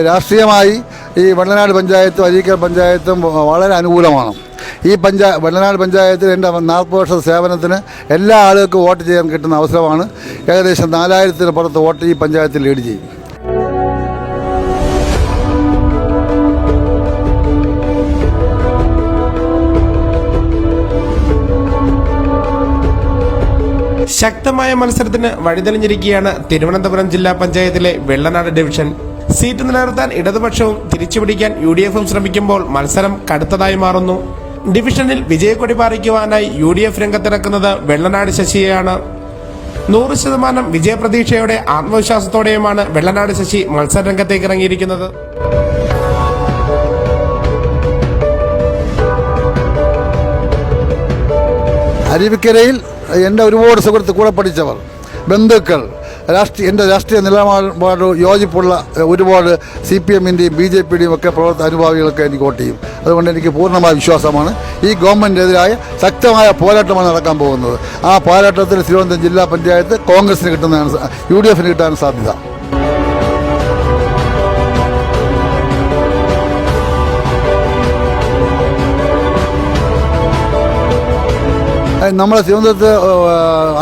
രാഷ്ട്രീയമായി ഈ വെള്ളനാട് പഞ്ചായത്തും അരീക്കൽ പഞ്ചായത്തും വളരെ അനുകൂലമാണ്. ഈ വെള്ളനാട് പഞ്ചായത്തിൽ എൻ്റെ 40 വർഷ സേവനത്തിന് എല്ലാ ആളുകൾക്കും വോട്ട് ചെയ്യാൻ കിട്ടുന്ന അവസരമാണ്. ഏകദേശം 4000-ന് പുറത്ത് വോട്ട് ഈ പഞ്ചായത്തിൽ ലീഡ് ചെയ്യും. ശക്തമായ മത്സരത്തിന് വഴിതെളിഞ്ഞിരിക്കുകയാണ് തിരുവനന്തപുരം ജില്ലാ പഞ്ചായത്തിലെ വെള്ളനാട് ഡിവിഷൻ. സീറ്റ് നിലനിർത്താൻ ഇടതുപക്ഷവും തിരിച്ചുപിടിക്കാൻ UDF-ഉം ശ്രമിക്കുമ്പോൾ മത്സരം കടുത്തതായി മാറുന്നു. ഡിവിഷനിൽ വിജയക്കൊടി പാറിക്കുവാനായി UDF രംഗത്തിറക്കുന്നത് വെള്ളനാട് ശശിയെയാണ്. 100% വിജയപ്രതീക്ഷയോടെ ആത്മവിശ്വാസത്തോടെയുമാണ് വെള്ളനാട് ശശി മത്സരരംഗത്തേക്ക് ഇറങ്ങിയിരിക്കുന്നത്. അരുവിക്കരയിൽ എൻ്റെ ഒരുപാട് സുഹൃത്ത് കൂടെ പഠിച്ചവർ, ബന്ധുക്കൾ, എൻ്റെ രാഷ്ട്രീയ നിലപാട് യോജിപ്പുള്ള ഒരുപാട് CPM-ൻ്റെയും BJP-യുടെയും ഒക്കെ അനുഭാവികളൊക്കെ എനിക്ക് വോട്ട് ചെയ്യും. അതുകൊണ്ട് എനിക്ക് പൂർണ്ണമായ വിശ്വാസമാണ് ഈ ഗവൺമെൻറ്റിനെതിരായ ശക്തമായ പോരാട്ടമാണ് നടക്കാൻ പോകുന്നത്. ആ പോരാട്ടത്തിൽ തിരുവനന്തപുരം ജില്ലാ പഞ്ചായത്ത് കോൺഗ്രസിന് കിട്ടുന്നതാണ്, UDF-ന് കിട്ടാൻ സാധ്യത. നമ്മുടെ തിരുവനന്തപുരത്ത്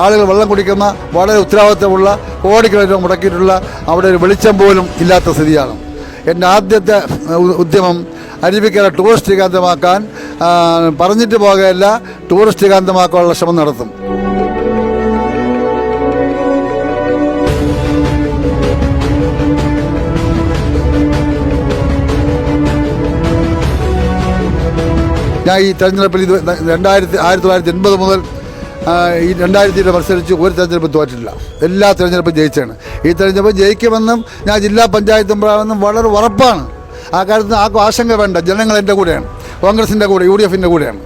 ആളുകൾ വെള്ളം കുടിക്കുന്ന വളരെ ഉത്തരവാദിത്തമുള്ള കോടിക്കണക്കിന് മുടക്കിയിട്ടുള്ള അവിടെ ഒരു വെളിച്ചം പോലും ഇല്ലാത്ത സ്ഥിതിയാണ്. എൻ്റെ ആദ്യത്തെ ഉദ്യമം അരുവിക്കര ടൂറിസ്റ്റ് കേന്ദ്രമാക്കാൻ, പറഞ്ഞിട്ട് പോകുകയല്ല, ടൂറിസ്റ്റ് കേന്ദ്രമാക്കാനുള്ള ശ്രമം നടത്തും. ഞാൻ ഈ തെരഞ്ഞെടുപ്പിൽ 1980 മുതൽ ഈ 2000 മത്സരിച്ച് ഒരു തെരഞ്ഞെടുപ്പ് തോറ്റിട്ടില്ല. എല്ലാ തെരഞ്ഞെടുപ്പും ജയിച്ചാണ്. ഈ തെരഞ്ഞെടുപ്പ് ജയിക്കുമെന്നും ഞാൻ ജില്ലാ പഞ്ചായത്ത് മെമ്പറാണെന്നും വളരെ ഉറപ്പാണ്. ആ കാര്യത്തിൽ ആർക്കും ആശങ്ക വേണ്ട. ജനങ്ങൾ എൻ്റെ കൂടെയാണ്, കോൺഗ്രസിൻ്റെ കൂടെ, UDF-ൻ്റെ കൂടെയാണ്.